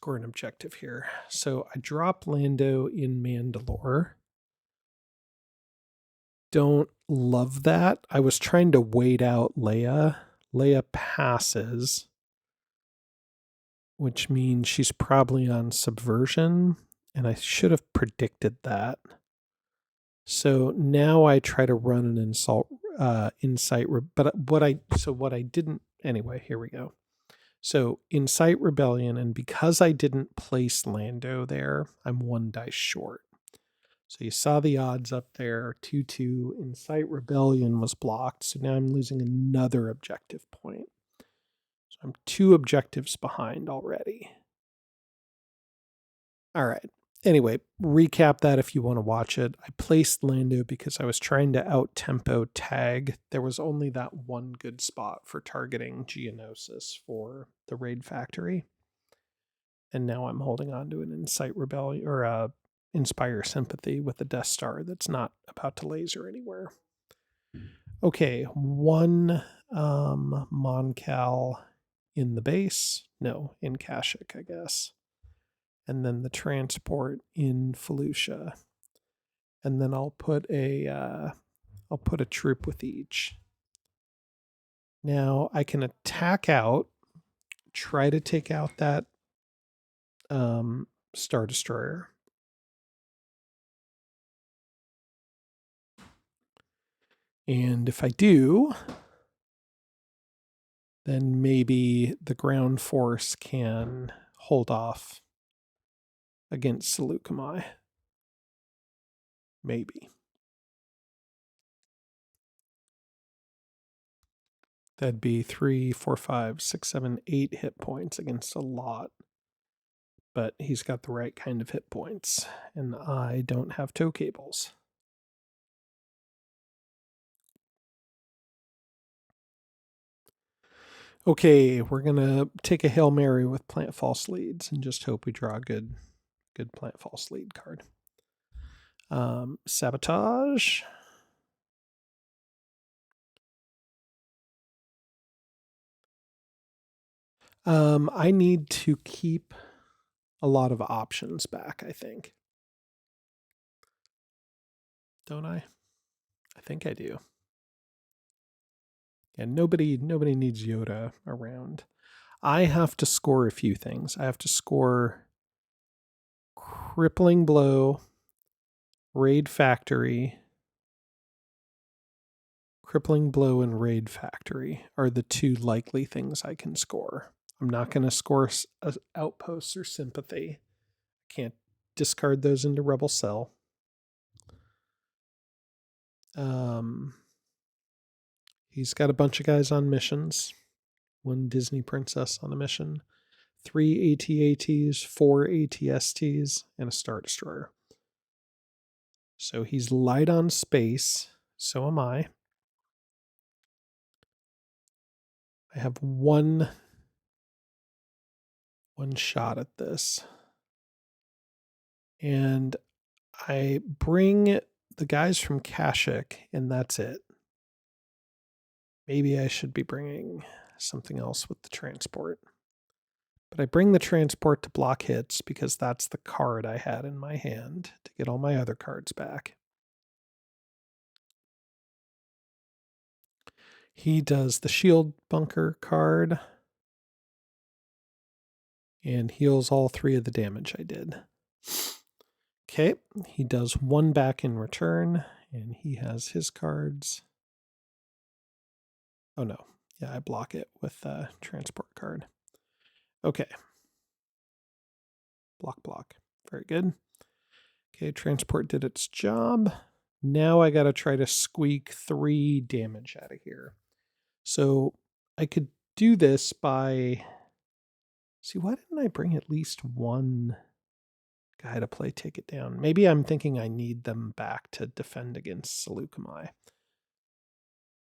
an objective here. So I drop Lando in Mandalore. Don't love that. I was trying to wait out Leia. Leia passes, which means she's probably on Subversion, and I should have predicted that. So now I try to run an insight, but what I didn't, anyway, here we go. So Incite Rebellion, and because I didn't place Lando there, I'm 1 dice short. So you saw the odds up there, 2-2. Incite Rebellion was blocked, so now I'm losing another objective point. So I'm 2 objectives behind already. All right. Anyway, recap that if you want to watch it. I placed Lando because I was trying to out-tempo tag. There was only that one good spot for targeting Geonosis for the raid factory. And now I'm holding on to an Incite Rebellion or Inspire Sympathy with a Death Star that's not about to laser anywhere. Okay, 1 Moncal in the base. No, in Kashyyyk, I guess. And then the transport in Felucia. And then I'll put a troop with each. Now I can attack out, try to take out that Star Destroyer. And if I do, then maybe the ground force can hold off against Seleucami. Maybe. That'd be 3, 4, 5, 6, 7, 8 hit points against a lot. But he's got the right kind of hit points, and I don't have tow cables. Okay, we're gonna take a Hail Mary with Plant False Leads and just hope we draw a good Plant False Lead card. Sabotage. I need to keep a lot of options back, I think. Don't I? I think I do. And nobody needs Yoda around. I have to score a few things. I have to score Crippling Blow, Raid Factory. Crippling Blow and Raid Factory are the 2 likely things I can score. I'm not going to score Outposts or Sympathy. I can't discard those into Rebel Cell. He's got a bunch of guys on missions. 1 Disney princess on a mission. 3 AT-ATs, 4 AT-STs, and a Star Destroyer. So he's light on space. So am I. I have one shot at this. And I bring the guys from Kashyyyk, and that's it. Maybe I should be bringing something else with the transport. But I bring the transport to block hits because that's the card I had in my hand to get all my other cards back. He does the shield bunker card and heals all 3 of the damage I did. Okay, he does 1 back in return, and he has his cards. Oh no, yeah, I block it with the transport card. Okay. Block. Very good. Okay, transport did its job. Now I got to try to squeak 3 damage out of here. So I could do this by... See, why didn't I bring at least 1 guy to play Take It Down? Maybe I'm thinking I need them back to defend against Seleucami.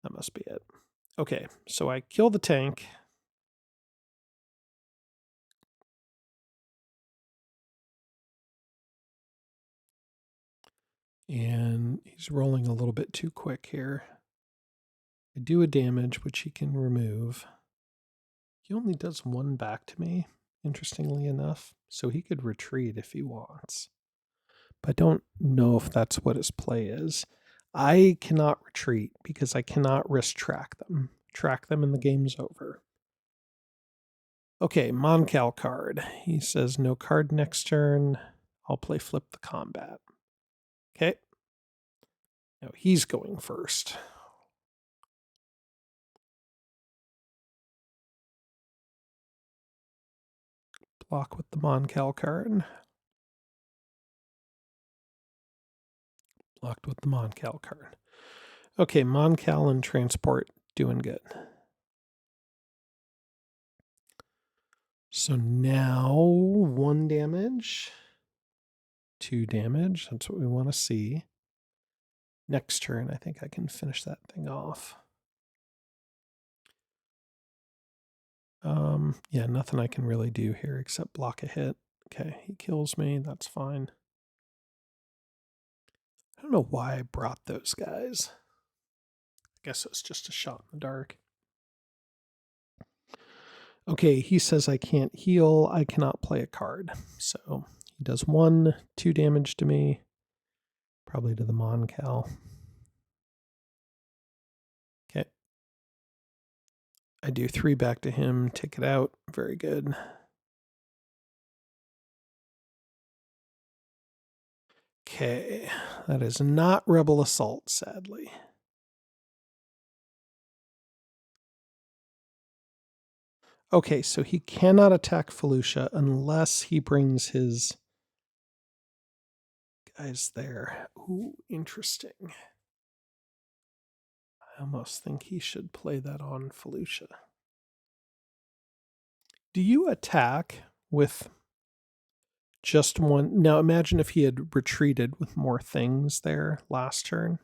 That must be it. Okay, so I kill the tank. And he's rolling a little bit too quick here. I do a damage, which he can remove. He only does 1 back to me, interestingly enough, so he could retreat if he wants. But I don't know if that's what his play is. I cannot retreat because I cannot risk track them. Track them and the game's over. Okay, Moncal card. He says no card next turn. I'll play Flip the Combat. Okay. Now he's going first. Block with the Moncal card. Blocked with the Moncal card. Okay, Moncal and Transport doing good. So now 1 damage, 2 damage. That's what we want to see. Next turn, I think I can finish that thing off. Yeah, nothing I can really do here except block a hit. Okay, he kills me. That's fine. I don't know why I brought those guys. I guess it's just a shot in the dark. Okay, he says I can't heal. I cannot play a card. So he does 1, 2 damage to me. Probably to the Moncal. Okay. I do 3 back to him. Take it out. Very good. Okay. That is not Rebel Assault, sadly. Okay, so he cannot attack Felucia unless he brings his guys there. Ooh, interesting. I almost think he should play that on Felucia. Do you attack with just one? Now imagine if he had retreated with more things there last turn.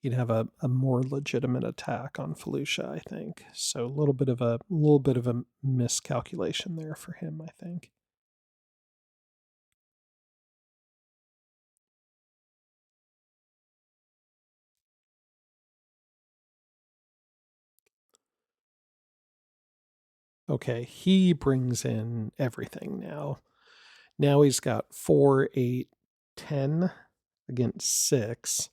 He'd have a more legitimate attack on Felucia, I think. So a little bit of a miscalculation there for him, I think. Okay, he brings in everything now. Now he's got 4, 8, 10 against 6.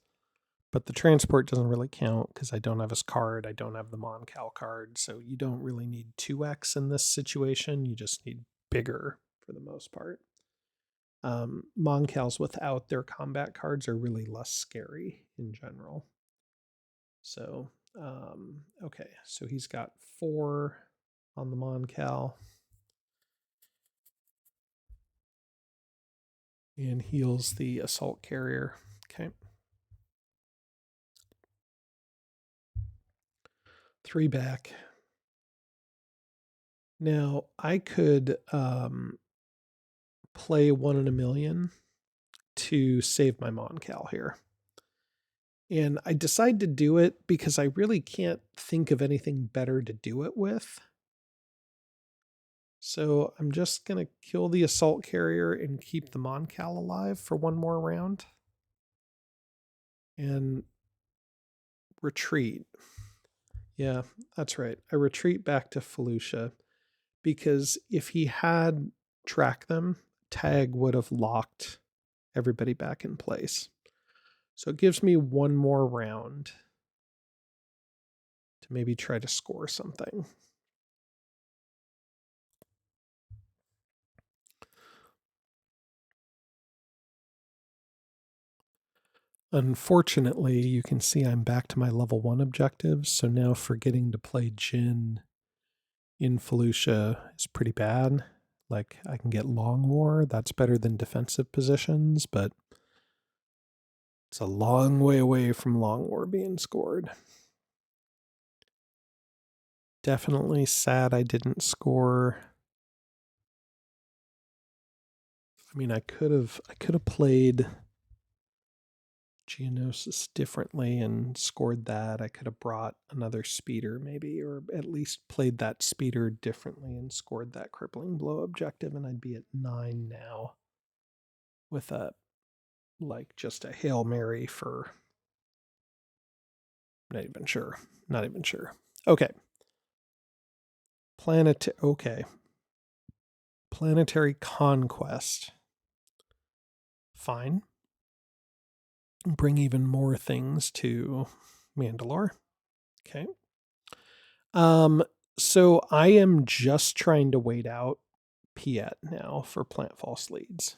But the transport doesn't really count because I don't have his card. I don't have the Moncal card. So you don't really need 2x in this situation. You just need bigger for the most part. Moncals without their combat cards are really less scary in general. So, okay. So he's got 4 on the Moncal. And heals the assault carrier. Okay. 3 back. Now I could play 1 in a million to save my Moncal here. And I decide to do it because I really can't think of anything better to do it with. So I'm just going to kill the assault carrier and keep the Moncal alive for 1 more round. And retreat. Yeah, that's right. I retreat back to Felucia because if he had tracked them, Tag would have locked everybody back in place. So it gives me 1 more round to maybe try to score something. Unfortunately, you can see I'm back to my level 1 objectives, so now forgetting to play Jin in Felucia is pretty bad. Like, I can get Long War, that's better than defensive positions, but it's a long way away from Long War being scored. Definitely sad I didn't score. I mean, I could have played Geonosis differently and scored that. I could have brought another speeder maybe, or at least played that speeder differently and scored that crippling blow objective, and I'd be at 9 now with just a Hail Mary for not even sure. Okay. Planetary Conquest. Fine. Bring even more things to Mandalore. Okay. So I am just trying to wait out Piet now for plant false leads.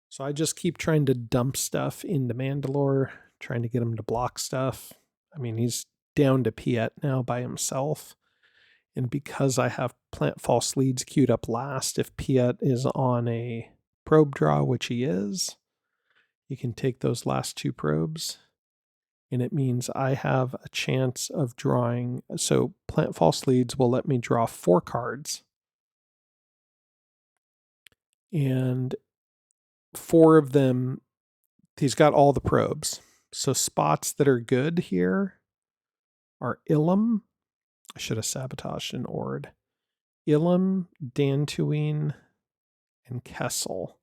So I just keep trying to dump stuff into Mandalore, trying to get him to block stuff. I mean, he's down to Piet now by himself. And because I have plant false leads queued up last, if Piet is on a probe draw, which he is, you can take those last 2 probes. And it means I have a chance of drawing. So plant false leads will let me draw 4 cards. And 4 of them, he's got all the probes. So spots that are good here are Ilum. I should have sabotaged an Ord. Ilum, Dantooine, and Kessel.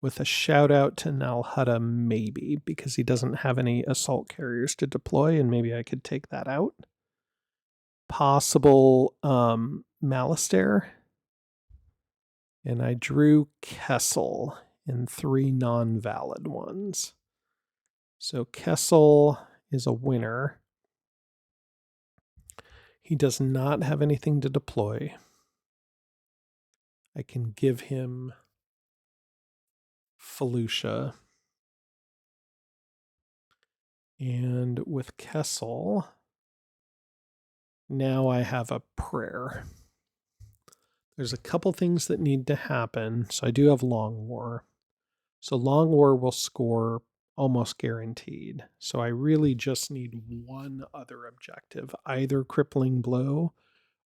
With a shout out to Nalhutta, maybe, because he doesn't have any assault carriers to deploy, and maybe I could take that out. Possible Malastare. And I drew Kessel in 3 non-valid ones. So Kessel is a winner. He does not have anything to deploy. I can give him Felucia. And with Kessel, now I have a prayer. There's a couple things that need to happen. So I do have Long War. So Long War will score almost guaranteed. So I really just need one other objective, either Crippling Blow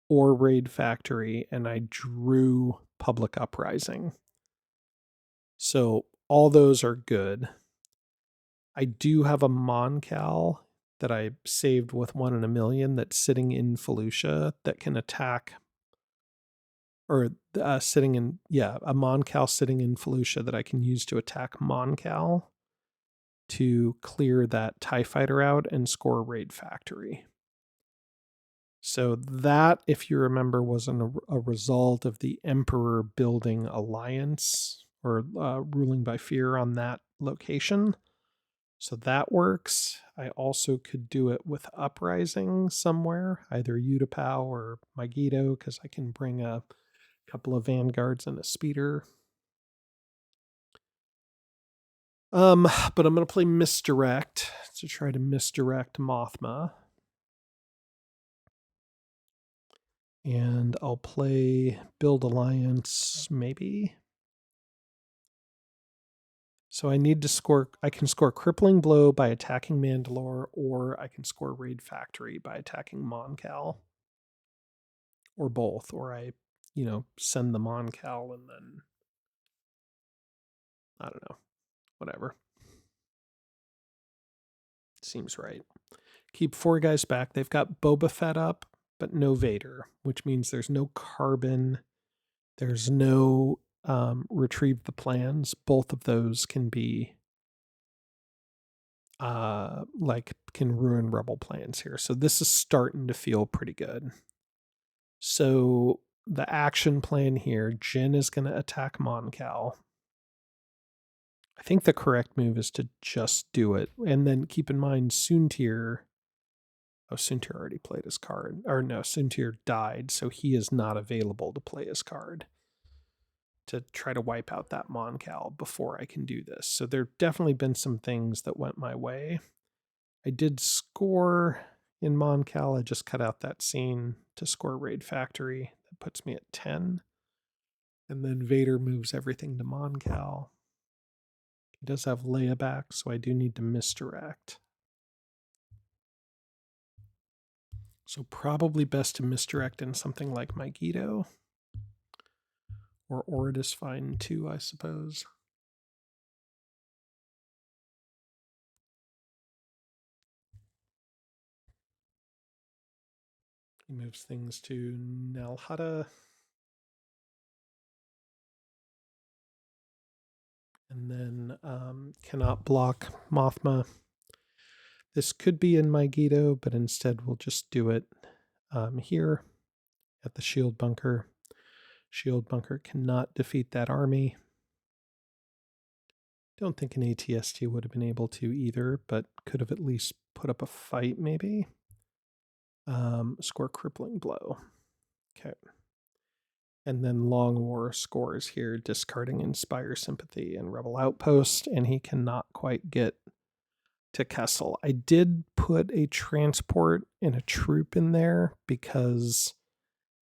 or Raid Factory, and I drew Public Uprising. So all those are good. I do have a Moncal that I saved with 1 in a million that's sitting in Felucia that can attack, or a Moncal sitting in Felucia that I can use to attack Moncal to clear that TIE Fighter out and score Raid Factory. So that, if you remember, was a result of the Emperor building alliance or ruling by fear on that location. So that works. I also could do it with Uprising somewhere, either Utapau or Megiddo, because I can bring a couple of Vanguards and a Speeder. But I'm going to play Misdirect to try to misdirect Mothma. And I'll play Build Alliance, maybe. So I need to score, I can score Crippling Blow by attacking Mandalore, or I can score Raid Factory by attacking Moncal. Or both, or I, send the Moncal and then, I don't know, whatever. Seems right. Keep 4 guys back. They've got Boba Fett up, but no Vader, which means there's no Carbon. There's no Retrieve the Plans. Both of those can be can ruin Rebel plans here. So this is starting to feel pretty good. So the action plan here, Jin is going to attack Moncal. I think the correct move is to just do it. And then keep in mind Soontir. Soontir already played his card. Or no, Soontir died, so he is not available to play his card to try to wipe out that Moncal before I can do this. So there have definitely been some things that went my way. I did score in Moncal. I just cut out that scene to score Raid Factory. That puts me at 10. And then Vader moves everything to Moncal. He does have Leia back, so I do need to misdirect. So probably best to misdirect in something like Megiddo. Or Ord is fine too, I suppose. He moves things to Nalhutta. And then cannot block Mothma. This could be in Megiddo, but instead we'll just do it here at the shield bunker. Shield bunker cannot defeat that army. Don't think an ATST would have been able to either, but could have at least put up a fight maybe. Score Crippling Blow. Okay. And then Long War scores here, discarding Inspire Sympathy and Rebel Outpost, and he cannot quite get to Kessel. I did put a transport and a troop in there because,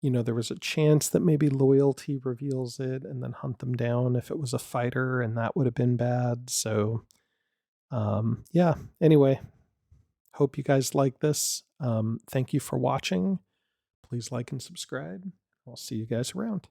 there was a chance that maybe loyalty reveals it and then hunt them down if it was a fighter, and that would have been bad. So, yeah, anyway, hope you guys like this. Thank you for watching. Please like and subscribe. I'll see you guys around.